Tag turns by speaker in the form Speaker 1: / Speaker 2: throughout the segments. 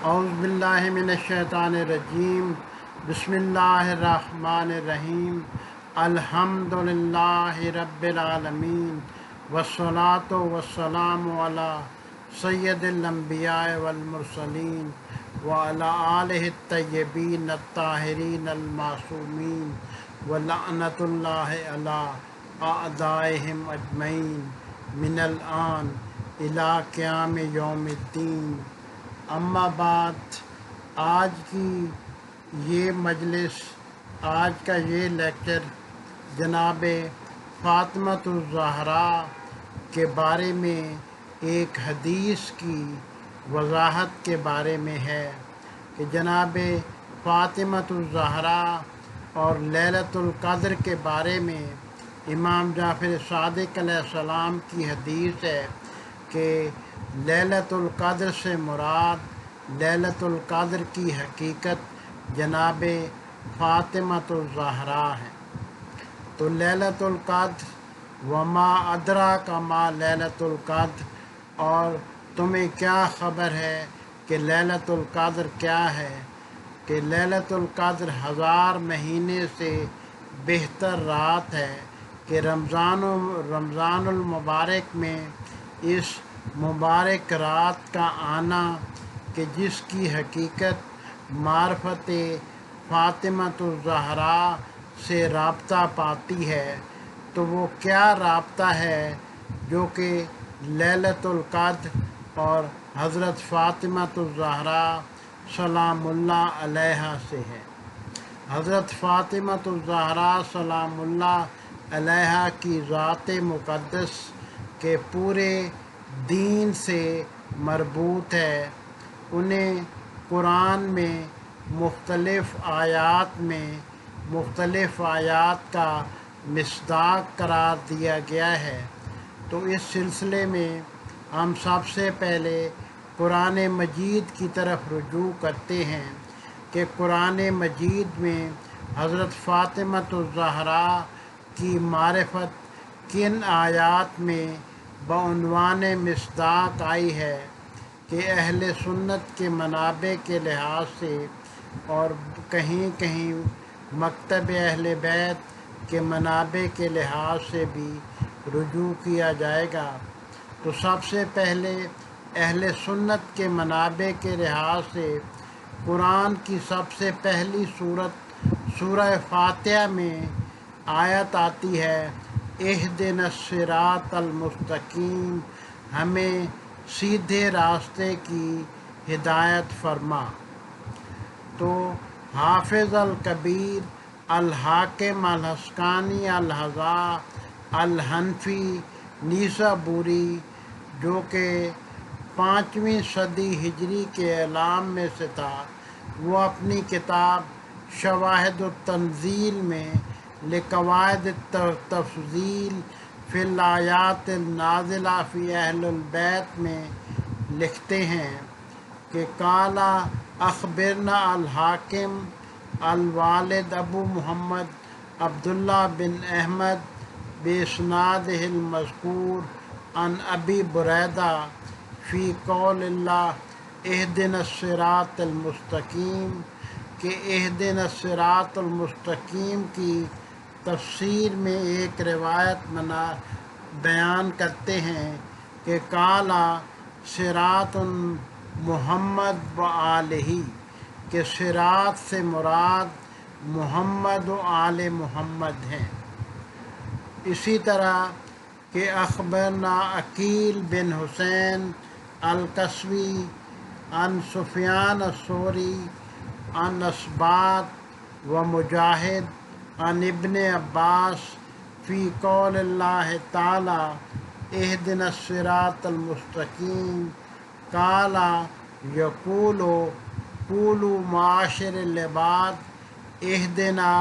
Speaker 1: اعوذ باللہ من الشیطان الرجیم بسم اللہ الرحمن الرحیم الحمد للہ رب العالمین والصلاة والسلام علی سید الانبیاء والمرسلین وعلی آلہ الطیبین الطاہرین المعصومین ولعنۃ اللہ علی اعدائہم اجمعین من الآن الی قیام یوم الدین۔ اما بعد، آج کی یہ مجلس، آج کا یہ لیکچر جناب فاطمۃ الزہراء کے بارے میں ایک حدیث کی وضاحت کے بارے میں ہے کہ جناب فاطمۃ الزہراء اور لیلۃ القدر کے بارے میں امام جعفر صادق علیہ السلام کی حدیث ہے کہ لیلۃ القدر سے مراد لیلۃ القدر کی حقیقت جناب فاطمۃ الزہراء ہے۔ تو لیلۃ القدر وما ادراک ما لیلۃ القدر، اور تمہیں کیا خبر ہے کہ لیلۃ القدر کیا ہے؟ کہ لیلۃ القدر 1000 مہینے سے بہتر رات ہے، کہ رمضان المبارک میں اس مبارک رات کا آنا کہ جس کی حقیقت معرفت فاطمۃ الزہراء سے رابطہ پاتی ہے، تو وہ کیا رابطہ ہے جو کہ لیلۃ القدر اور حضرت فاطمۃ الزہراء سلام اللہ علیہا سے ہے۔ حضرت فاطمۃ الزہراء سلام اللہ علیہا کی ذات مقدس کے پورے دین سے مربوط ہے۔ انہیں قرآن میں مختلف آیات کا مصداق قرار دیا گیا ہے۔ تو اس سلسلے میں ہم سب سے پہلے قرآن مجید کی طرف رجوع کرتے ہیں کہ قرآن مجید میں حضرت فاطمۃ الزہراء کی معرفت کن آیات میں بعنوان مصداق آئی ہے کہ اہل سنت کے منابع کے لحاظ سے، اور کہیں کہیں مکتب اہل بیت کے منابع کے لحاظ سے بھی رجوع کیا جائے گا۔ تو سب سے پہلے اہل سنت کے منابع کے لحاظ سے قرآن کی سب سے پہلی سورہ فاتحہ میں آیت آتی ہے، اہدنا الصراط المستقیم، ہمیں سیدھے راستے کی ہدایت فرما۔ تو حافظ الکبیر الحاکم الحسقانی الحذا الحنفی نیسابوری، جو کہ 5ویں صدی ہجری کے اعلام میں سے تھا، وہ اپنی کتاب شواہد التنزیل میں لقواعد التفضیل فی الآیات النازلہ فی اہل البیت میں لکھتے ہیں کہ قال اخبرنا الحاکم الوالد ابو محمد عبداللہ بن احمد باسنادہ المذکور عن ابی بریدہ فی قول اللہ اہدنا الصراط المستقیم، کہ اہدنا الصراط المستقیم کی تفسیر میں ایک روایت بیان کرتے ہیں کہ قال صراط محمد و آلہ، کہ صراط سے مراد محمد و آل محمد ہیں۔ اسی طرح کہ اخبرنا عقیل بن حسین القصوی عن سفیان الثوری عن اسباط و مجاہد عن ابن عباس فی قول اللہ تعالی اہدنا الصراط المستقیم، قال یقول قولوا معاشر العباد اہدنا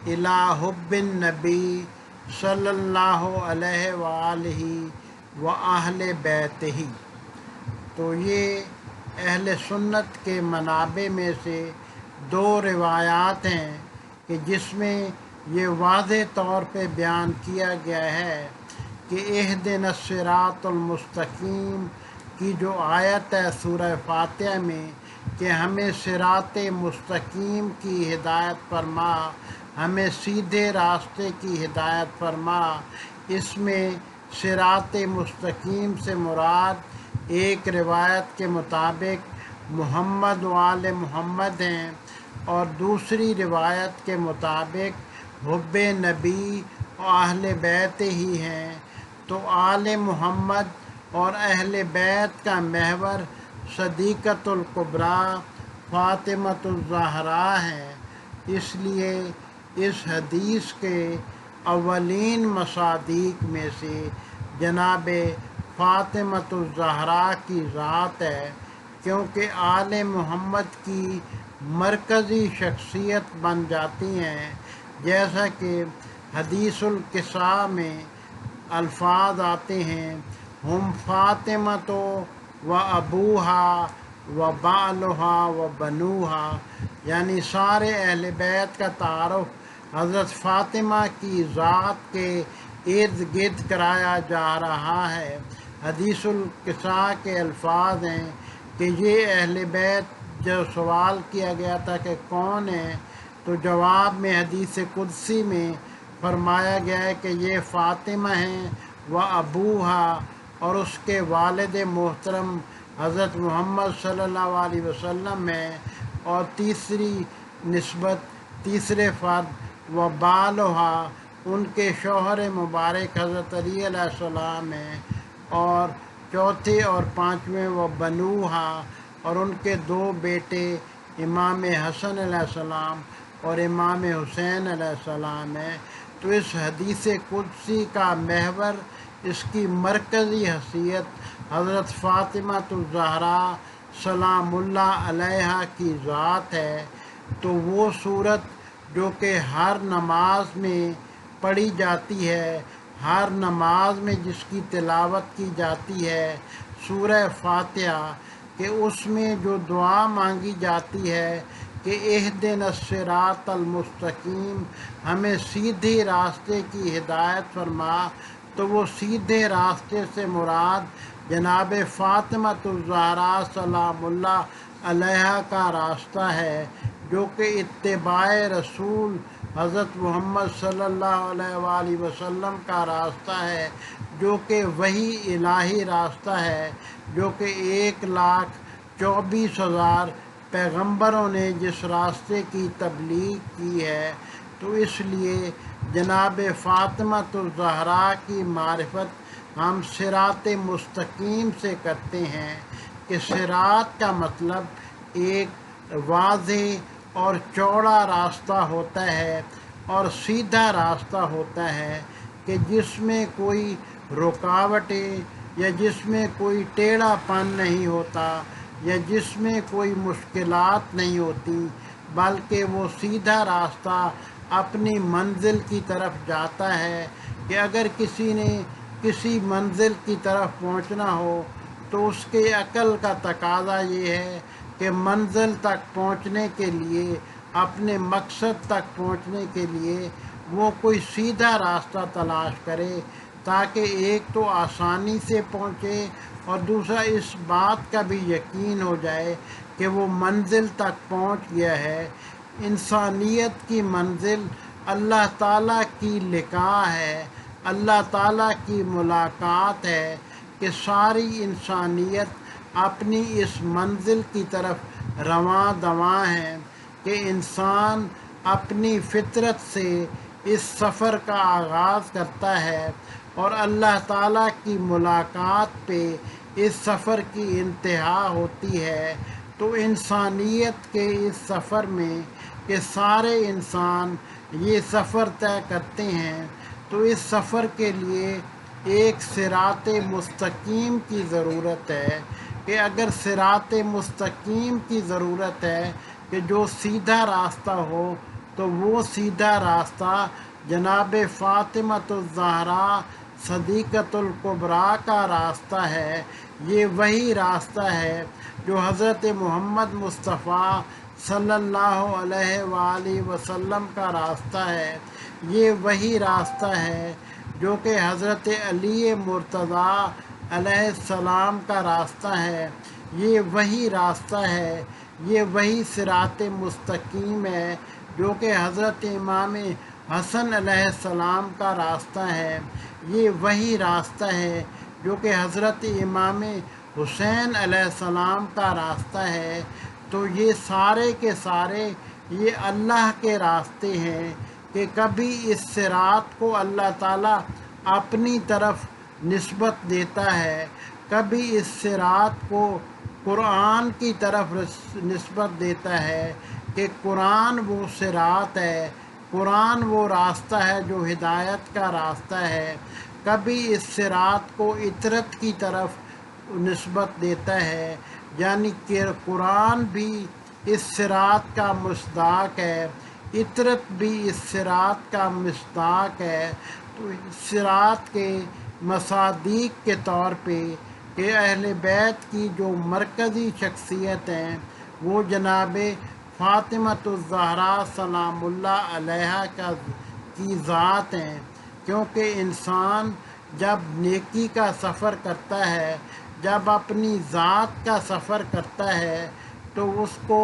Speaker 1: الی حب النبی صلی اللہ علیہ وآلہ وآہل بیتہ۔ تو یہ اہل سنت کے منابع میں سے 2 روایات ہیں کہ جس میں یہ واضح طور پہ بیان کیا گیا ہے کہ اہدنا الصراط المستقیم کی جو آیت ہے سورہ فاتحہ میں، کہ ہمیں صراط مستقیم کی ہدایت فرما، ہمیں سیدھے راستے کی ہدایت فرما۔ اس میں صراط مستقیم سے مراد ایک روایت کے مطابق محمد و آل محمد ہیں، اور دوسری روایت کے مطابق حب نبی و اہل بیت ہی ہیں۔ تو آل محمد اور اہل بیت کا محور صدیقۃ الکبریٰ فاطمۃ الزہراء ہے۔ اس لیے اس حدیث کے اولین مصادیق میں سے جناب فاطمۃ الزہراء کی ذات ہے، کیونکہ آل محمد کی مرکزی شخصیت بن جاتی ہیں، جیسا کہ حدیث القصہ میں الفاظ آتے ہیں: ہم فاطمۃ و ابوہا و بالہا و بنوہا، یعنی سارے اہل بیت کا تعارف حضرت فاطمہ کی ذات کے ارد گرد کرایا جا رہا ہے۔ حدیث القصہ کے الفاظ ہیں کہ یہ اہل بیت، جو سوال کیا گیا تھا کہ کون ہے، تو جواب میں حدیث قدسی میں فرمایا گیا ہے کہ یہ فاطمہ ہیں و ابوہا، اور اس کے والد محترم حضرت محمد صلی اللہ علیہ وسلم ہیں، اور تیسری نسبت، تیسرے فرد و بالہا، ان کے شوہر مبارک حضرت علی علیہ السلام ہیں، اور چوتھے اور پانچویں و بنوہا، اور ان کے دو بیٹے امام حسن علیہ السلام اور امام حسین علیہ السلام ہیں۔ تو اس حدیث قدسی کا محور، اس کی مرکزی حیثیت حضرت فاطمۃ الزہراء سلام اللہ علیہا کی ذات ہے۔ تو وہ صورت جو کہ ہر نماز میں پڑھی جاتی ہے، ہر نماز میں جس کی تلاوت کی جاتی ہے، سورہ فاتحہ، کہ اس میں جو دعا مانگی جاتی ہے کہ اہدنا الصراط المستقیم، ہمیں سیدھے راستے کی ہدایت فرما، تو وہ سیدھے راستے سے مراد جناب فاطمۃ الزہراء سلام اللہ علیہا کا راستہ ہے، جو کہ اتباع رسول حضرت محمد صلی اللہ علیہ وآلہ وسلم کا راستہ ہے، جو کہ وحی الہی راستہ ہے، جو کہ 1,24,000 پیغمبروں نے جس راستے کی تبلیغ کی ہے۔ تو اس لیے جناب فاطمۃ الزہراء کی معرفت ہم صراط مستقیم سے کرتے ہیں، کہ صراط کا مطلب ایک واضح اور چوڑا راستہ ہوتا ہے، اور سیدھا راستہ ہوتا ہے کہ جس میں کوئی رکاوٹیں یا جس میں کوئی ٹیڑھا پن نہیں ہوتا، یا جس میں کوئی مشکلات نہیں ہوتی، بلکہ وہ سیدھا راستہ اپنی منزل کی طرف جاتا ہے۔ کہ اگر کسی نے کسی منزل کی طرف پہنچنا ہو تو اس کے عقل کا تقاضا یہ ہے کہ منزل تک پہنچنے کے لیے، اپنے مقصد تک پہنچنے کے لیے وہ کوئی سیدھا راستہ تلاش کرے، تاکہ ایک تو آسانی سے پہنچے، اور دوسرا اس بات کا بھی یقین ہو جائے کہ وہ منزل تک پہنچ گیا ہے۔ انسانیت کی منزل اللہ تعالیٰ کی لقاء ہے، اللہ تعالیٰ کی ملاقات ہے، کہ ساری انسانیت اپنی اس منزل کی طرف رواں دواں ہے، کہ انسان اپنی فطرت سے اس سفر کا آغاز کرتا ہے، اور اللہ تعالیٰ کی ملاقات پہ اس سفر کی انتہا ہوتی ہے۔ تو انسانیت کے اس سفر میں کہ سارے انسان یہ سفر طے کرتے ہیں، تو اس سفر کے لیے ایک صراط مستقیم کی ضرورت ہے، کہ اگر صراط مستقیم کی ضرورت ہے کہ جو سیدھا راستہ ہو، تو وہ سیدھا راستہ جناب فاطمۃ الزہراء صدیقۃ الکبریٰ کا راستہ ہے۔ یہ وہی راستہ ہے جو حضرت محمد مصطفیٰ صلی اللہ علیہ وآلہ وسلم کا راستہ ہے۔ یہ وہی راستہ ہے جو کہ حضرت علی مرتضیٰ علیہ السلام کا راستہ ہے۔ یہ وہی راستہ ہے، یہ وہی صراط مستقیم ہے جو کہ حضرت امام حسن علیہ السلام کا راستہ ہے، یہ وہی راستہ ہے جو کہ حضرت امام حسین علیہ السلام کا راستہ ہے۔ تو یہ سارے کے سارے یہ اللہ کے راستے ہیں کہ کبھی اس صراط کو اللہ تعالیٰ اپنی طرف نسبت دیتا ہے، کبھی اس صراط کو قرآن کی طرف نسبت دیتا ہے کہ قرآن وہ صراط ہے، قرآن وہ راستہ ہے جو ہدایت کا راستہ ہے، کبھی اس صراط کو اطرت کی طرف نسبت دیتا ہے، یعنی کہ قرآن بھی اس صراط کا مصداق ہے، اطرت بھی اس صراط کا مصداق ہے۔ تو اس صراط کے مصادیق کے طور پہ کہ اہل بیت کی جو مرکزی شخصیت ہیں وہ جناب فاطمۃ الزہرا سلام اللہ علیہا کی ذات ہیں، کیونکہ انسان جب نیکی کا سفر کرتا ہے، جب اپنی ذات کا سفر کرتا ہے تو اس کو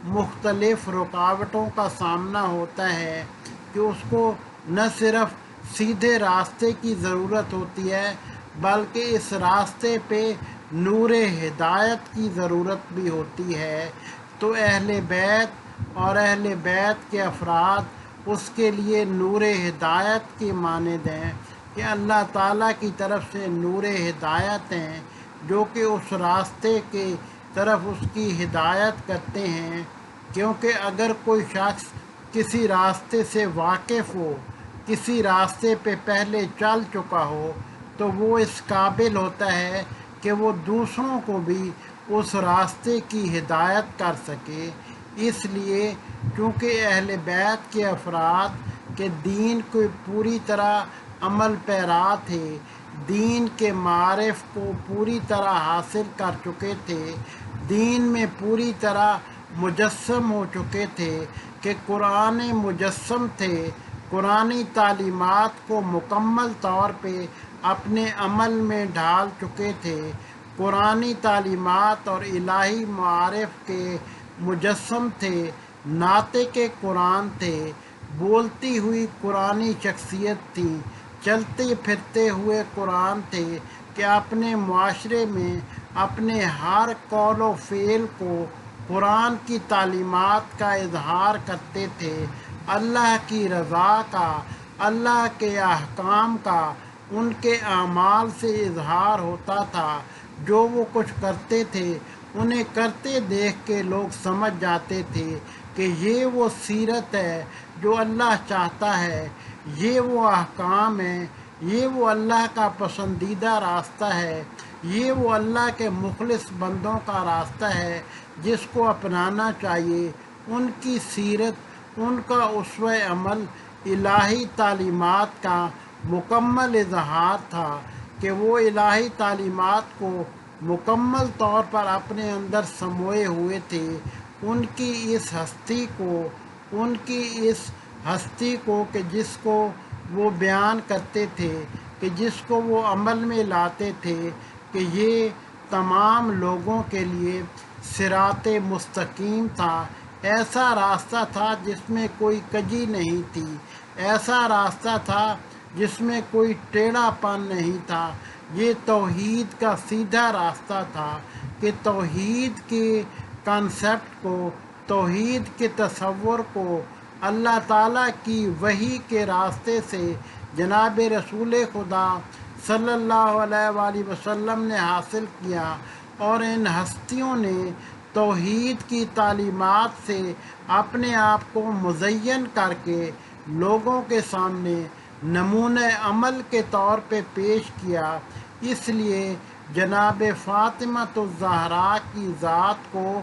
Speaker 1: مختلف رکاوٹوں کا سامنا ہوتا ہے کہ اس کو نہ صرف سیدھے راستے کی ضرورت ہوتی ہے بلکہ اس راستے پہ نور ہدایت کی ضرورت بھی ہوتی ہے۔ تو اہل بیت اور اہل بیت کے افراد اس کے لیے نور ہدایت کی مانند ہیں کہ اللہ تعالیٰ کی طرف سے نور ہدایت ہیں جو کہ اس راستے کی طرف اس کی ہدایت کرتے ہیں، کیونکہ اگر کوئی شخص کسی راستے سے واقف ہو، کسی راستے پہ پہلے چل چکا ہو تو وہ اس قابل ہوتا ہے کہ وہ دوسروں کو بھی اس راستے کی ہدایت کر سکے۔ اس لیے چونکہ اہل بیت کے افراد کے دین کو پوری طرح عمل پیرا تھے، دین کے معارف کو پوری طرح حاصل کر چکے تھے، دین میں پوری طرح مجسم ہو چکے تھے کہ قرآن مجسم تھے، قرآنی تعلیمات کو مکمل طور پہ اپنے عمل میں ڈھال چکے تھے، قرآنی تعلیمات اور الہی معارف کے مجسم تھے، ناطق قرآن تھے، بولتی ہوئی قرآنی شخصیت تھی، چلتے پھرتے ہوئے قرآن تھے کہ اپنے معاشرے میں اپنے ہر قول و فعل کو قرآن کی تعلیمات کا اظہار کرتے تھے، اللہ کی رضا کا، اللہ کے احکام کا ان کے اعمال سے اظہار ہوتا تھا۔ جو وہ کچھ کرتے تھے انہیں کرتے دیکھ کے لوگ سمجھ جاتے تھے کہ یہ وہ سیرت ہے جو اللہ چاہتا ہے، یہ وہ احکام ہیں، یہ وہ اللہ کا پسندیدہ راستہ ہے، یہ وہ اللہ کے مخلص بندوں کا راستہ ہے جس کو اپنانا چاہیے۔ ان کی سیرت، ان کا اسوہ عمل الہی تعلیمات کا مکمل اظہار تھا کہ وہ الہی تعلیمات کو مکمل طور پر اپنے اندر سموئے ہوئے تھے۔ ان کی اس ہستی کو، ان کی اس ہستی کو کہ جس کو وہ بیان کرتے تھے، کہ جس کو وہ عمل میں لاتے تھے کہ یہ تمام لوگوں کے لیے صراط مستقیم تھا، ایسا راستہ تھا جس میں کوئی کجی نہیں تھی، ایسا راستہ تھا جس میں کوئی ٹیڑھا پن نہیں تھا، یہ توحید کا سیدھا راستہ تھا کہ توحید کے کنسپٹ کو، توحید کے تصور کو اللہ تعالیٰ کی وحی کے راستے سے جناب رسول خدا صلی اللہ علیہ وآلہ وسلم نے حاصل کیا، اور ان ہستیوں نے توحید کی تعلیمات سے اپنے آپ کو مزین کر کے لوگوں کے سامنے نمونہ عمل کے طور پہ پیش کیا۔ اس لیے جناب فاطمۃ الزہرا کی ذات کو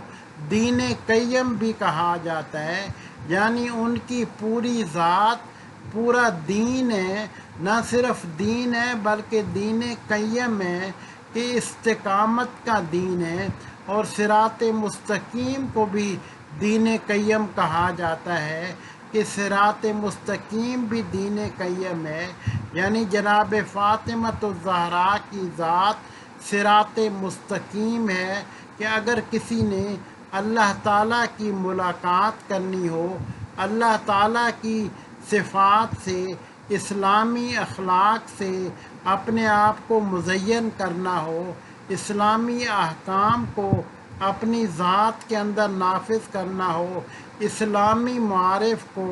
Speaker 1: دین قیم بھی کہا جاتا ہے، یعنی ان کی پوری ذات پورا دین ہے، نہ صرف دین ہے بلکہ دین قیم ہے کہ استقامت کا دین ہے، اور صراط مستقیم کو بھی دین قیم کہا جاتا ہے کہ صراط مستقیم بھی دین قیم ہے، یعنی جناب فاطمۃ الزہرا کی ذات صراط مستقیم ہے کہ اگر کسی نے اللہ تعالیٰ کی ملاقات کرنی ہو، اللہ تعالیٰ کی صفات سے، اسلامی اخلاق سے اپنے آپ کو مزین کرنا ہو، اسلامی احکام کو اپنی ذات کے اندر نافذ کرنا ہو، اسلامی معارف کو،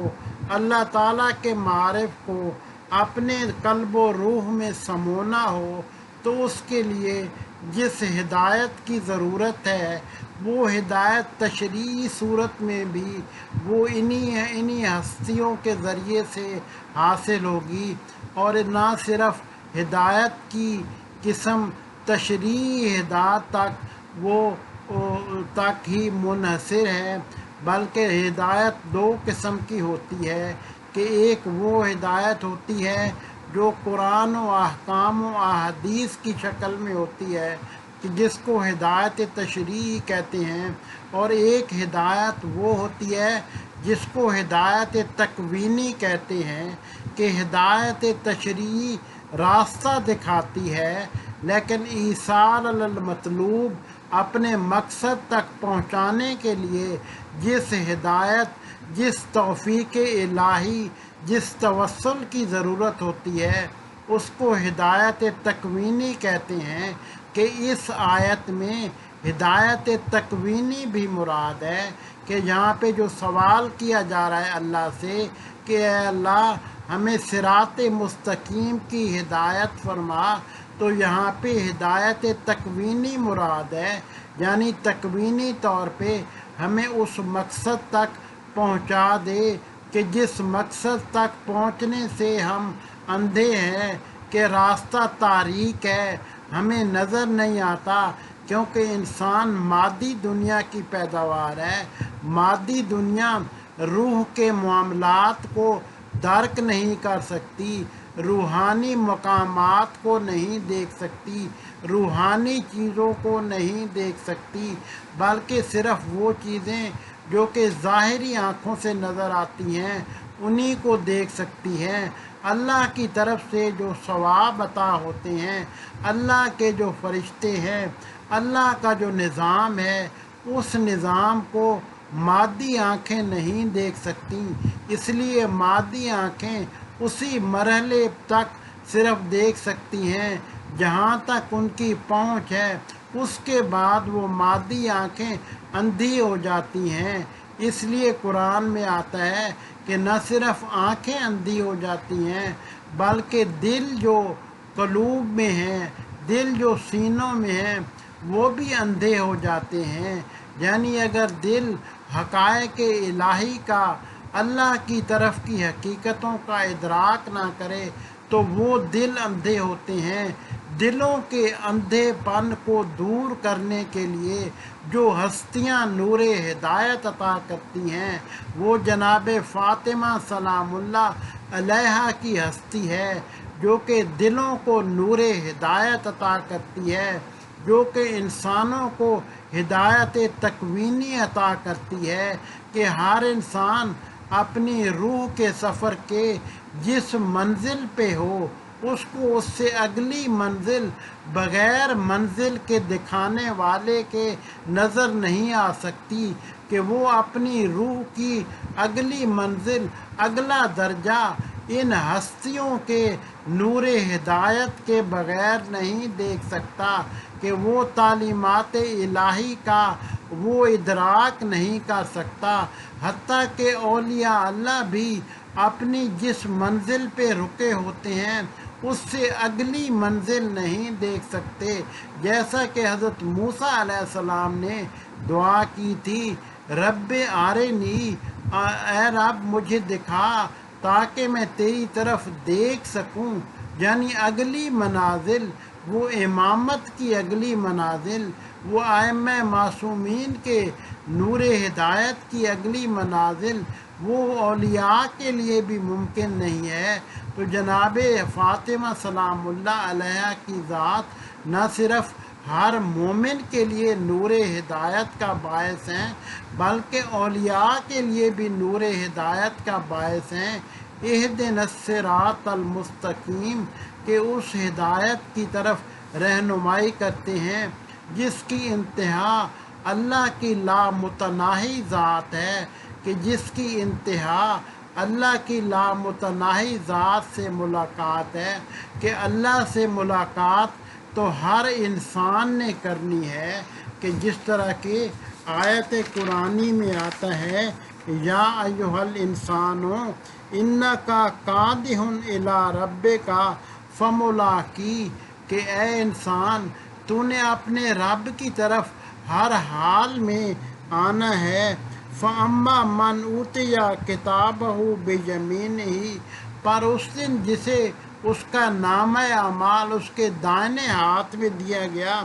Speaker 1: اللہ تعالیٰ کے معارف کو اپنے قلب و روح میں سمونا ہو، تو اس کے لیے جس ہدایت کی ضرورت ہے وہ ہدایت تشریعی صورت میں بھی وہ انہی ہستیوں کے ذریعے سے حاصل ہوگی، اور نہ صرف ہدایت کی قسم تشریعی ہدایت تک ہی منحصر ہے، بلکہ ہدایت دو قسم کی ہوتی ہے کہ ایک وہ ہدایت ہوتی ہے جو قرآن و احکام و احادیث کی شکل میں ہوتی ہے کہ جس کو ہدایت تشریعی کہتے ہیں، اور ایک ہدایت وہ ہوتی ہے جس کو ہدایت تکوینی کہتے ہیں کہ ہدایت تشریعی راستہ دکھاتی ہے، لیکن ایصال علی المطلوب اپنے مقصد تک پہنچانے کے لیے جس ہدایت، جس توفیق الہی، جس توسل کی ضرورت ہوتی ہے اس کو ہدایت تکوینی کہتے ہیں کہ اس آیت میں ہدایت تکوینی بھی مراد ہے کہ یہاں پہ جو سوال کیا جا رہا ہے اللہ سے کہ اے اللہ ہمیں صراط مستقیم کی ہدایت فرما، تو یہاں پہ ہدایت تکوینی مراد ہے، یعنی تکوینی طور پہ ہمیں اس مقصد تک پہنچا دے کہ جس مقصد تک پہنچنے سے ہم اندھے ہیں، کہ راستہ تاریک ہے، ہمیں نظر نہیں آتا، کیونکہ انسان مادی دنیا کی پیداوار ہے، مادی دنیا روح کے معاملات کو درک نہیں کر سکتی، روحانی مقامات کو نہیں دیکھ سکتی، روحانی چیزوں کو نہیں دیکھ سکتی، بلکہ صرف وہ چیزیں جو کہ ظاہری آنکھوں سے نظر آتی ہیں انہی کو دیکھ سکتی ہیں۔ اللہ کی طرف سے جو ثواب عطا ہوتے ہیں، اللہ کے جو فرشتے ہیں، اللہ کا جو نظام ہے، اس نظام کو مادی آنکھیں نہیں دیکھ سکتی، اس لیے مادی آنکھیں اسی مرحلے تک صرف دیکھ سکتی ہیں جہاں تک ان کی پہنچ ہے، اس کے بعد وہ مادی آنکھیں اندھی ہو جاتی ہیں۔ اس لیے قرآن میں آتا ہے کہ نہ صرف آنکھیں اندھی ہو جاتی ہیں بلکہ دل جو قلوب میں ہیں، دل جو سینوں میں ہیں وہ بھی اندھے ہو جاتے ہیں، یعنی اگر دل حقائق الہی کا، اللہ کی طرف کی حقیقتوں کا ادراک نہ کرے تو وہ دل اندھے ہوتے ہیں۔ دلوں کے اندھے پن کو دور کرنے کے لیے جو ہستیاں نور ہدایت عطا کرتی ہیں وہ جناب فاطمہ سلام اللہ علیہا کی ہستی ہے، جو کہ دلوں کو نور ہدایت عطا کرتی ہے، جو کہ انسانوں کو ہدایت تکوینی عطا کرتی ہے کہ ہر انسان اپنی روح کے سفر کے جس منزل پہ ہو اس کو اس سے اگلی منزل بغیر منزل کے دکھانے والے کے نظر نہیں آ سکتی، کہ وہ اپنی روح کی اگلی منزل، اگلا درجہ ان ہستیوں کے نور ہدایت کے بغیر نہیں دیکھ سکتا، کہ وہ تعلیمات الہی کا وہ ادراک نہیں کر سکتا، حتیٰ کہ اولیاء اللہ بھی اپنی جس منزل پہ رکے ہوتے ہیں اس سے اگلی منزل نہیں دیکھ سکتے، جیسا کہ حضرت موسیٰ علیہ السلام نے دعا کی تھی، رب آرنی، اے رب مجھے دکھا تاکہ میں تیری طرف دیکھ سکوں، یعنی اگلی منازل، وہ امامت کی اگلی منازل، وہ ائمہ معصومین کے نور ہدایت کی اگلی منازل وہ اولیاء کے لیے بھی ممکن نہیں ہے۔ تو جناب فاطمہ سلام اللہ علیہ کی ذات نہ صرف ہر مومن کے لیے نور ہدایت کا باعث ہیں بلکہ اولیاء کے لیے بھی نور ہدایت کا باعث ہیں۔ اہدنا الصراط المستقیم، کہ اس ہدایت کی طرف رہنمائی کرتے ہیں جس کی انتہا اللہ کی لامتناہی ذات ہے، کہ جس کی انتہا اللہ کی لامتناہی ذات سے ملاقات ہے، کہ اللہ سے ملاقات تو ہر انسان نے کرنی ہے، کہ جس طرح کہ آیت قرآنی میں آتا ہے، یا ایھا الانسانو انکا کادح الی ربک فملاقی، کہ اے انسان تو نے اپنے رب کی طرف ہر حال میں آنا ہے۔ فَأَمَّا مَنْ أُوتِیَ کِتَابَهُ بِیَمِینِهِ، پر اس دن جسے اس کا نامہ اعمال اس کے دائنے ہاتھ میں دیا گیا،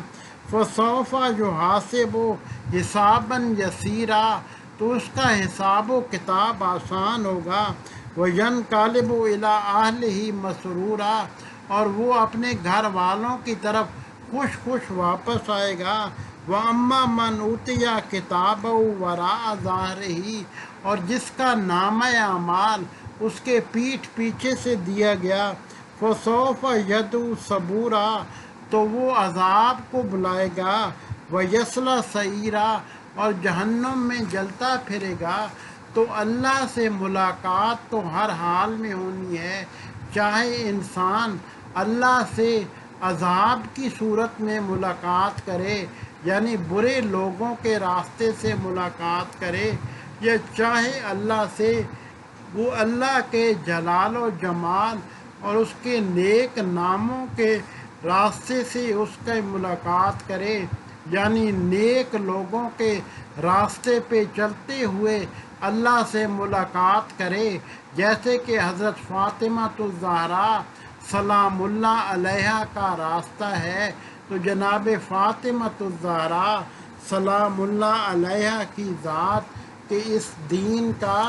Speaker 1: فَسَوْفَ يُحَاسَبُ حِسَابًا یسیرًا، تو اس کا حساب و کتاب آسان ہوگا، وَيَنْقَلِبُ إِلَىٰ أَهْلِهِ مَسْرُورًا، اور وہ اپنے گھر والوں کی طرف خوش خوش واپس آئے گا۔ وَأَمَّا مَنْ أُوتِیَ کِتَابَهُ وَرَاءَ ظَهْرِهِ، اور جس کا نامہ اعمال اس کے پیٹھ پیچھے سے دیا گیا، فَسَوْفَ يَدْعُو ثُبُورًا، تو وہ عذاب کو بلائے گا، وَيَصْلَىٰ سَعِیرًا، اور جہنم میں جلتا پھرے گا۔ تو اللہ سے ملاقات تو ہر حال میں ہونی ہے، چاہے انسان اللہ سے عذاب کی صورت میں ملاقات کرے، یعنی برے لوگوں کے راستے سے ملاقات کرے، یا چاہے اللہ سے وہ اللہ کے جلال و جمال اور اس کے نیک ناموں کے راستے سے اس کی ملاقات کرے، یعنی نیک لوگوں کے راستے پہ چلتے ہوئے اللہ سے ملاقات کرے، جیسے کہ حضرت فاطمہ الزہرا سلام اللہ علیہا کا راستہ ہے، تو جناب فاطمہ الزہرا سلام اللہ علیہا کی ذات کہ اس دین کا،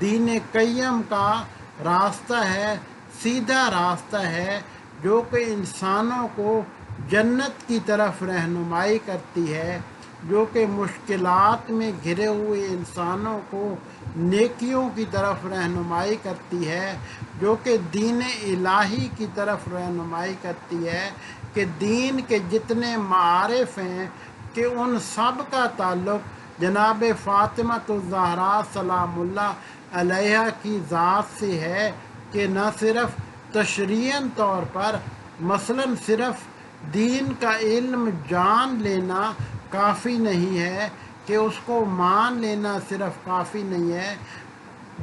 Speaker 1: دین قیم کا راستہ ہے، سیدھا راستہ ہے، جو کہ انسانوں کو جنت کی طرف رہنمائی کرتی ہے، جو کہ مشکلات میں گھرے ہوئے انسانوں کو نیکیوں کی طرف رہنمائی کرتی ہے، جو کہ دین الہی کی طرف رہنمائی کرتی ہے، کہ دین کے جتنے معارف ہیں کہ ان سب کا تعلق جناب فاطمہ الزہرا سلام اللہ علیہا کی ذات سے ہے، کہ نہ صرف تشریعاً طور پر مثلاً صرف دین کا علم جان لینا کافی نہیں ہے، کہ اس کو مان لینا صرف کافی نہیں ہے،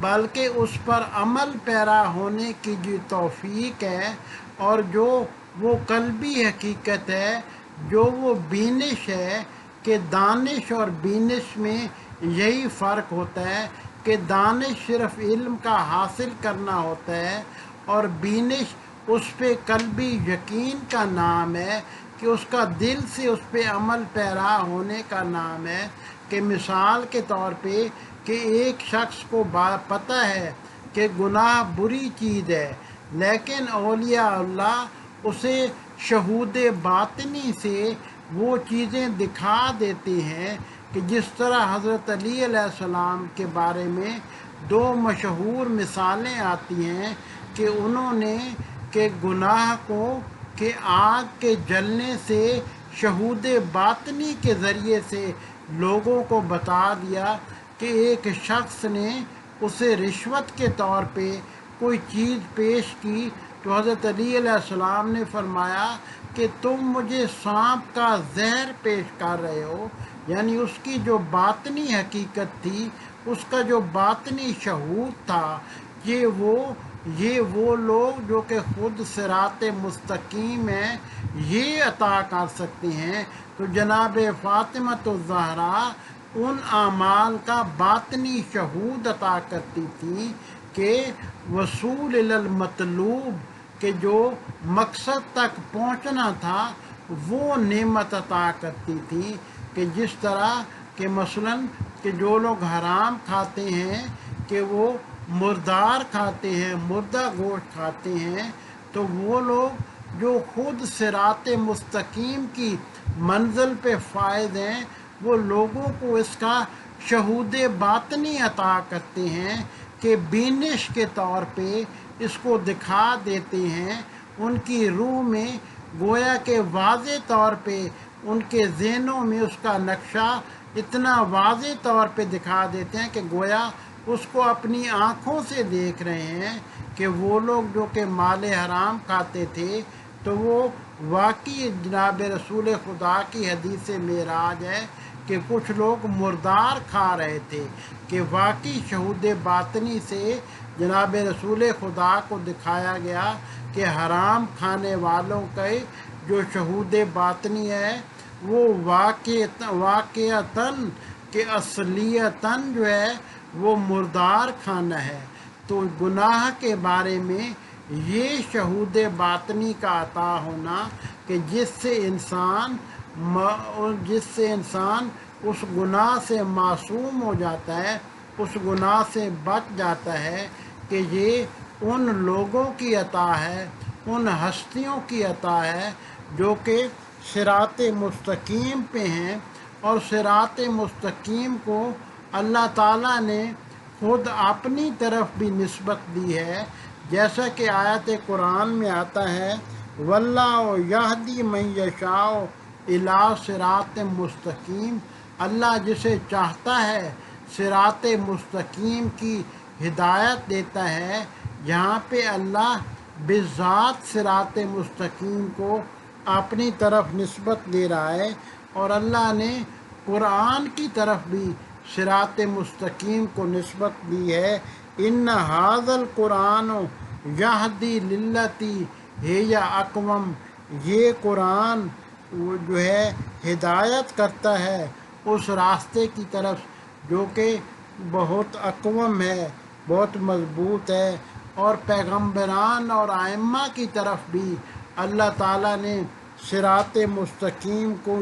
Speaker 1: بلکہ اس پر عمل پیرا ہونے کی جو توفیق ہے، اور جو وہ قلبی حقیقت ہے، جو وہ بینش ہے، کہ دانش اور بینش میں یہی فرق ہوتا ہے، کہ دانش صرف علم کا حاصل کرنا ہوتا ہے، اور بینش اس پہ قلبی یقین کا نام ہے، کہ اس کا دل سے اس پہ عمل پیرا ہونے کا نام ہے۔ کہ مثال کے طور پہ کہ ایک شخص کو پتہ ہے کہ گناہ بری چیز ہے، لیکن اولیاء اللہ اسے شہود باطنی سے وہ چیزیں دکھا دیتے ہیں، کہ جس طرح حضرت علی علیہ السلام کے بارے میں دو مشہور مثالیں آتی ہیں، کہ انہوں نے کہ گناہ کو کہ آگ کے جلنے سے شہود باطنی کے ذریعے سے لوگوں کو بتا دیا، کہ ایک شخص نے اسے رشوت کے طور پہ کوئی چیز پیش کی، تو حضرت علی علیہ السلام نے فرمایا کہ تم مجھے سانپ کا زہر پیش کر رہے ہو، یعنی اس کی جو باطنی حقیقت تھی، اس کا جو باطنی شہود تھا، یہ وہ لوگ جو کہ خود صراط مستقیم ہیں، یہ عطا کر سکتے ہیں۔ تو جناب فاطمہ الزہرا ان اعمال کا باطنی شہود عطا کرتی تھیں، کہ وصول الی المطلوب، کہ جو مقصد تک پہنچنا تھا وہ نعمت عطا کرتی تھیں، کہ جس طرح کہ مثلاً کہ جو لوگ حرام کھاتے ہیں، کہ وہ مردار کھاتے ہیں، مردہ گوشت کھاتے ہیں، تو وہ لوگ جو خود صراط مستقیم کی منزل پہ فائز ہیں، وہ لوگوں کو اس کا شہود باطنی عطا کرتے ہیں، کہ بینش کے طور پہ اس کو دکھا دیتے ہیں، ان کی روح میں گویا کہ واضح طور پہ ان کے ذہنوں میں اس کا نقشہ اتنا واضح طور پہ دکھا دیتے ہیں کہ گویا اس کو اپنی آنکھوں سے دیکھ رہے ہیں کہ وہ لوگ جو کہ مال حرام کھاتے تھے تو وہ واقعی جناب رسول خدا کی حدیث معراج ہے کہ کچھ لوگ مردار کھا رہے تھے، کہ واقعی شہود باطنی سے جناب رسول خدا کو دکھایا گیا کہ حرام کھانے والوں کے جو شہود باطنی ہے وہ واقعتاً کہ اصلیتاً جو ہے وہ مردار کھانا ہے۔ تو گناہ کے بارے میں یہ شہود باطنی کا عطا ہونا کہ جس سے انسان اس گناہ سے معصوم ہو جاتا ہے، اس گناہ سے بچ جاتا ہے، کہ یہ ان لوگوں کی عطا ہے، ان ہستیوں کی عطا ہے جو کہ صراط مستقیم پہ ہیں، اور صراط مستقیم کو اللہ تعالیٰ نے خود اپنی طرف بھی نسبت دی ہے، جیسا کہ آیت قرآن میں آتا ہے واللہ یہدی من یشاء الی صراط مستقیم، اللہ جسے چاہتا ہے صراط مستقیم کی ہدایت دیتا ہے۔ یہاں پہ اللہ بذات صراط مستقیم کو اپنی طرف نسبت دے رہا ہے، اور اللہ نے قرآن کی طرف بھی صراط مستقیم کو نسبت دی ہے۔ ان ھذا القرآن یہدی للتی ہی اقوم، یہ قرآن جو ہے ہدایت کرتا ہے اس راستے کی طرف جو کہ بہت اقوم ہے، بہت مضبوط ہے۔ اور پیغمبران اور ائمہ کی طرف بھی اللہ تعالیٰ نے صراط مستقیم کو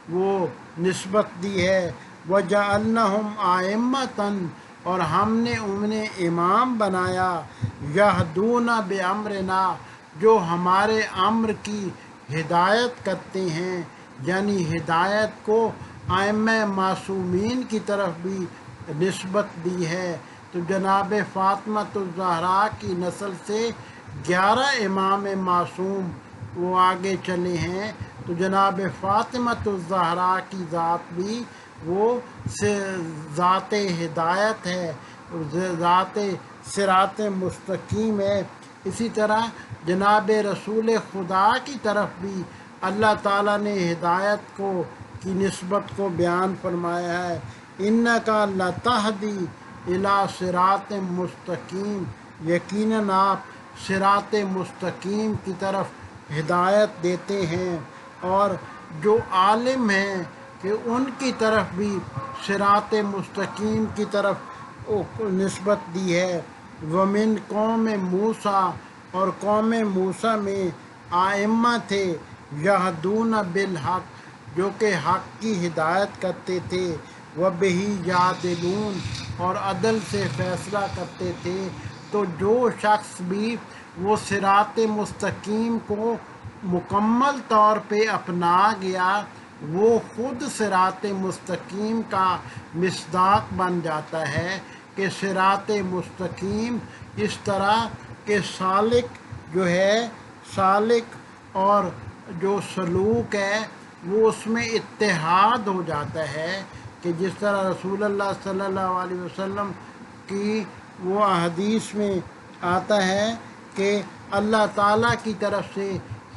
Speaker 1: وہ نسبت دی ہے۔ وَجَعَلْنَهُمْ أَئِمَّةً، اور ہم نے انہیں امام بنایا، یہدون بِأَمْرِنَا، جو ہمارے امر کی ہدایت کرتے ہیں، یعنی ہدایت کو ائمہ معصومین کی طرف بھی نسبت دی ہے۔ تو جناب فاطمہ الزہرا کی نسل سے 11 امام معصوم وہ آگے چلے ہیں، تو جناب فاطمہ الزہرا کی ذات بھی وہ ذات ہدایت ہے، ذات صراط مستقیم ہے۔ اسی طرح جناب رسول خدا کی طرف بھی اللہ تعالیٰ نے ہدایت کی نسبت کو بیان فرمایا ہے۔ اِنَّکَ لَتَہْدِی اِلیٰ صِرَاطٍ مستقیم، یقیناً آپ صراط مستقیم کی طرف ہدایت دیتے ہیں، اور جو عالم ہیں کہ ان کی طرف بھی صراط مستقیم کی طرف نسبت دی ہے۔ وَمِن قوم موسیٰ، اور قوم موسیٰ میں ائمہ تھے، یہدون بالحق، جو کہ حق کی ہدایت کرتے تھے، وَبِهِ یعدلون، اور عدل سے فیصلہ کرتے تھے۔ تو جو شخص بھی وہ صراط مستقیم کو مکمل طور پہ اپنا گیا، وہ خود صراط مستقیم کا مصداق بن جاتا ہے، کہ صراط مستقیم اس طرح کہ سالک جو ہے، سالک اور جو سلوک ہے وہ اس میں اتحاد ہو جاتا ہے، کہ جس طرح رسول اللہ صلی اللہ علیہ وسلم کی وہ حدیث میں آتا ہے کہ اللہ تعالیٰ کی طرف سے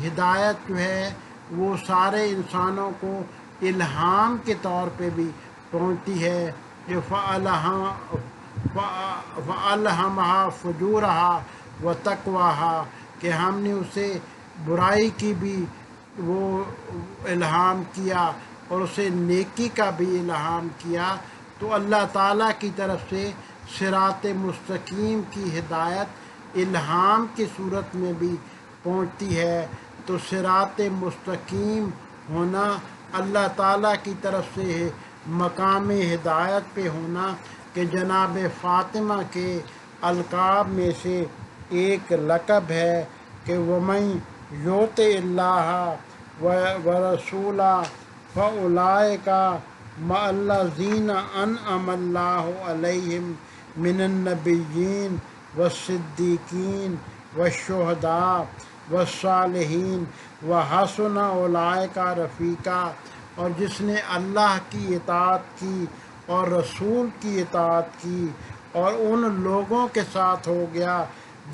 Speaker 1: ہدایت جو ہے وہ سارے انسانوں کو الہام کے طور پہ بھی پہنچتی ہے، کہ فَأَلْهَمَهَا فُجُورَهَا وَتَقْوَاهَا، کہ ہم نے اسے برائی کی بھی وہ الہام کیا اور اسے نیکی کا بھی الہام کیا۔ تو اللہ تعالیٰ کی طرف سے صراط مستقیم کی ہدایت الہام کی صورت میں بھی پہنچتی ہے۔ تو صراط مستقیم ہونا اللہ تعالیٰ کی طرف سے مقام ہدایت پہ ہونا، کہ جناب فاطمہ کے القاب میں سے ایک لقب ہے کہ وَمَن یُطِعِ اللَّهَ وَرَسُولَهُ فَأُولَٰئِکَ مَعَ الَّذِینَ أَنْعَمَ اللَّهُ عَلَیْہِم مِّنَ النَّبِیِّینَ وَالصِّدِّیقِینَ وَالشُّہَدَاءِ والصالحین وحسن اولئک رفیقا، اور جس نے اللہ کی اطاعت کی اور رسول کی اطاعت کی اور ان لوگوں کے ساتھ ہو گیا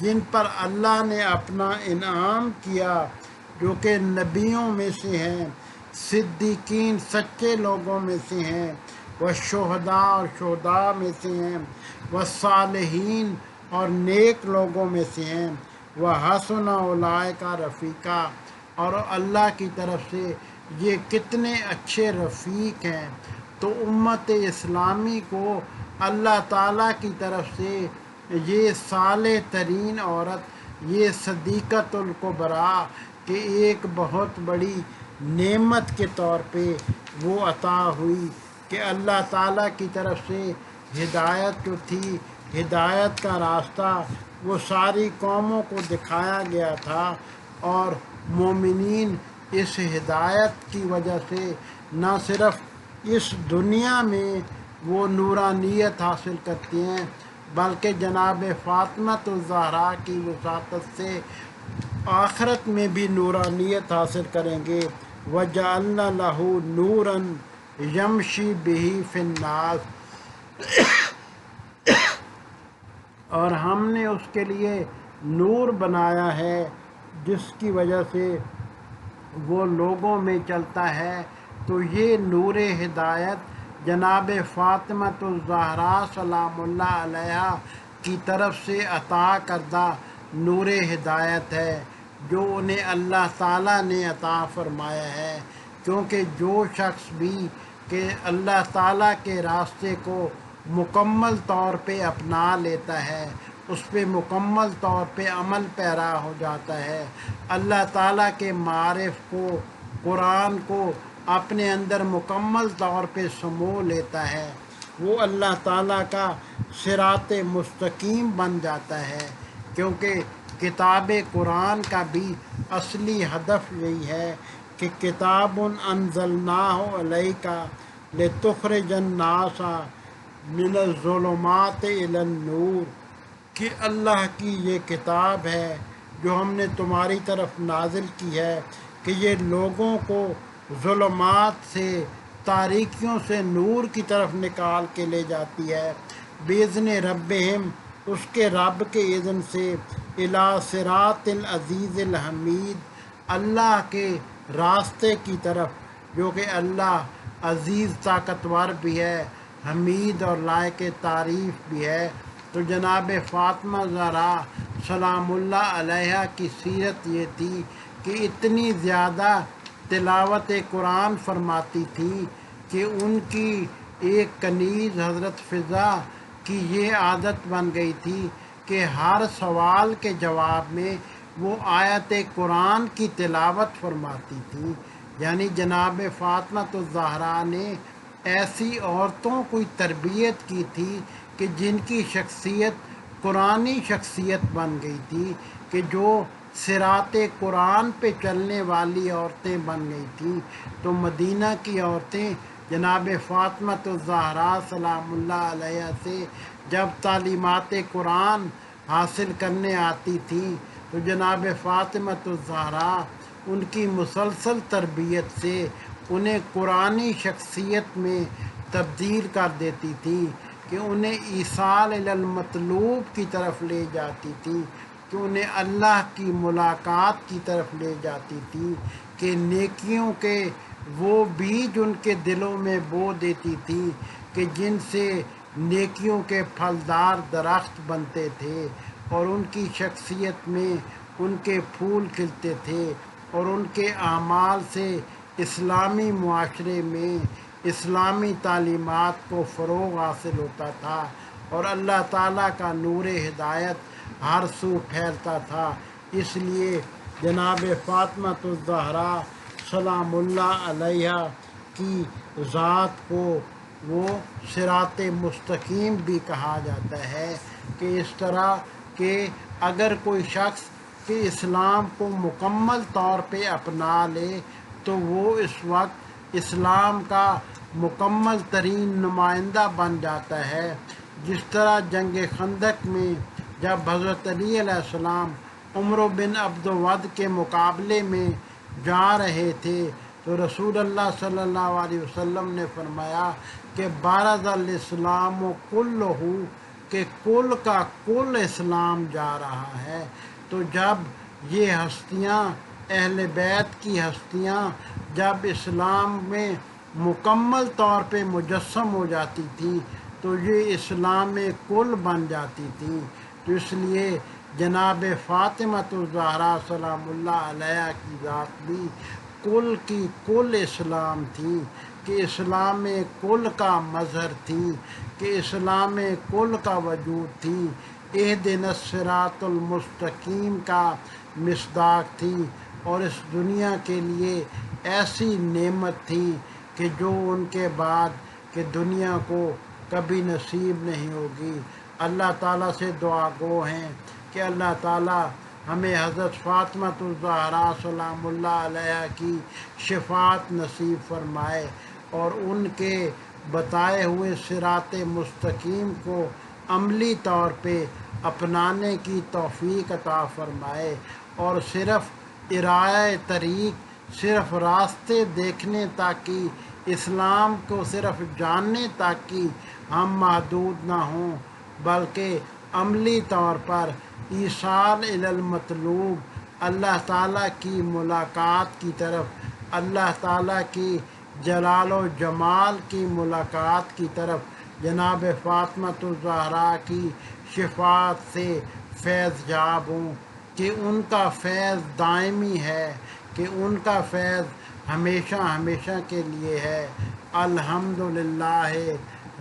Speaker 1: جن پر اللہ نے اپنا انعام کیا، جو کہ نبیوں میں سے ہیں، صدیقین سچے لوگوں میں سے ہیں، والشہداء اور شہداء میں سے ہیں، والصالحین اور نیک لوگوں میں سے ہیں، وحسن اولئک رفیقا، اور اللہ کی طرف سے یہ کتنے اچھے رفیق ہیں۔ تو امت اسلامی کو اللہ تعالیٰ کی طرف سے یہ صالح ترین عورت، یہ صدیقۃ الکبریٰ، کہ ایک بہت بڑی نعمت کے طور پہ وہ عطا ہوئی، کہ اللہ تعالیٰ کی طرف سے ہدایت جو تھی، ہدایت کا راستہ وہ ساری قوموں کو دکھایا گیا تھا، اور مومنین اس ہدایت کی وجہ سے نہ صرف اس دنیا میں وہ نورانیت حاصل کرتے ہیں، بلکہ جناب فاطمۃ الزہرا کی وساطت سے آخرت میں بھی نورانیت حاصل کریں گے۔ وَجَعَلْنَا لَهُ نُورًا يَمْشِي بِهِ فِي النَّاسِ، اور ہم نے اس کے لیے نور بنایا ہے جس کی وجہ سے وہ لوگوں میں چلتا ہے۔ تو یہ نور ہدایت جناب فاطمۃ الزہرا سلام اللہ علیہا کی طرف سے عطا کردہ نور ہدایت ہے، جو انہیں اللہ تعالیٰ نے عطا فرمایا ہے، کیونکہ جو شخص بھی کہ اللہ تعالیٰ کے راستے کو مکمل طور پہ اپنا لیتا ہے، اس پہ مکمل طور پہ عمل پیرا ہو جاتا ہے، اللہ تعالیٰ کے معارف کو، قرآن کو اپنے اندر مکمل طور پہ سمو لیتا ہے، وہ اللہ تعالیٰ کا صراط مستقیم بن جاتا ہے۔ کیونکہ کتاب قرآن کا بھی اصلی ہدف یہی ہے کہ کتاب انزلناہ علیک لتخرج الناس من الظلمات الی النور، کہ اللہ کی یہ کتاب ہے جو ہم نے تمہاری طرف نازل کی ہے، کہ یہ لوگوں کو ظلمات سے، تاریکیوں سے نور کی طرف نکال کے لے جاتی ہے، بِإِذْنِ رَبِّهِمْ، اس کے رب کے اذن سے، اِلَىٰ صِرَاطِ الْعَزِیزِ الْحَمِیدِ، اللہ کے راستے کی طرف جو کہ اللہ عزیز طاقتور بھی ہے، حمید اور لائق تعریف بھی ہے۔ تو جناب فاطمہ زہرا سلام اللہ علیہا کی سیرت یہ تھی کہ اتنی زیادہ تلاوت قرآن فرماتی تھی کہ ان کی ایک کنیز حضرت فضا کی یہ عادت بن گئی تھی کہ ہر سوال کے جواب میں وہ آیت قرآن کی تلاوت فرماتی تھی۔ یعنی جناب فاطمۃ الزہرا نے ایسی عورتوں کو تربیت کی تھی کہ جن کی شخصیت قرآنی شخصیت بن گئی تھی، کہ جو صراط قرآن پہ چلنے والی عورتیں بن گئی تھیں۔ تو مدینہ کی عورتیں جناب فاطمۃ الزہرا سلام اللہ علیہ سے جب تعلیمات قرآن حاصل کرنے آتی تھیں تو جناب فاطمۃ الزہرا ان کی مسلسل تربیت سے انہیں قرآنی شخصیت میں تبدیل کر دیتی تھی، کہ انہیں ایصال الی المطلوب کی طرف لے جاتی تھی، کہ انہیں اللہ کی ملاقات کی طرف لے جاتی تھی، کہ نیکیوں کے وہ بیج ان کے دلوں میں بو دیتی تھی کہ جن سے نیکیوں کے پھلدار درخت بنتے تھے، اور ان کی شخصیت میں ان کے پھول کھلتے تھے، اور ان کے اعمال سے اسلامی معاشرے میں اسلامی تعلیمات کو فروغ حاصل ہوتا تھا، اور اللہ تعالیٰ کا نور ہدایت ہر سو پھیلتا تھا۔ اس لیے جناب فاطمۃ الزہرا سلام اللہ علیہ کی ذات کو وہ صراط مستقیم بھی کہا جاتا ہے، کہ اس طرح کہ اگر کوئی شخص کہ اسلام کو مکمل طور پہ اپنا لے تو وہ اس وقت اسلام کا مکمل ترین نمائندہ بن جاتا ہے۔ جس طرح جنگ خندق میں جب حضرت علی علیہ السلام عمر بن عبد کے مقابلے میں جا رہے تھے تو رسول اللہ صلی اللہ علیہ وسلم نے فرمایا کہ بارز الاسلام و کلہ، کہ کل کا کل اسلام جا رہا ہے۔ تو جب یہ ہستیاں، اہل بیت کی ہستیاں جب اسلام میں مکمل طور پہ مجسم ہو جاتی تھیں تو یہ اسلام کل بن جاتی تھیں۔ تو اس لیے جناب فاطمۃ الزہرا سلام اللہ علیہ کی ذات بھی کل کی کل اسلام تھی، کہ اسلام کل کا مظہر تھی، کہ اسلام کل کا وجود تھی، اہدنا الصراط المستقیم کا مصداق تھی، اور اس دنیا کے لیے ایسی نعمت تھی کہ جو ان کے بعد کہ دنیا کو کبھی نصیب نہیں ہوگی۔ اللہ تعالیٰ سے دعا گو ہیں کہ اللہ تعالیٰ ہمیں حضرت فاطمۃ الزہرا سلام اللہ علیہ کی شفاعت نصیب فرمائے، اور ان کے بتائے ہوئے صراط مستقیم کو عملی طور پہ اپنانے کی توفیق عطا فرمائے، اور صرف ارائہ طریق، صرف راستے دیکھنے تک کی، اسلام کو صرف جاننے تک کی ہم محدود نہ ہوں، بلکہ عملی طور پر ایصال الی المطلوب، اللہ تعالیٰ کی ملاقات کی طرف، اللہ تعالیٰ کی جلال و جمال کی ملاقات کی طرف جناب فاطمۃ الزہرا کی شفاعت سے فیض یاب ہوں، کہ ان کا فیض دائمی ہے، کہ ان کا فیض ہمیشہ ہمیشہ کے لیے ہے۔ الحمدللہ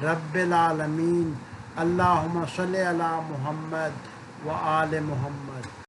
Speaker 1: رب العالمین۔ اللہم صلی علی محمد و آل محمد۔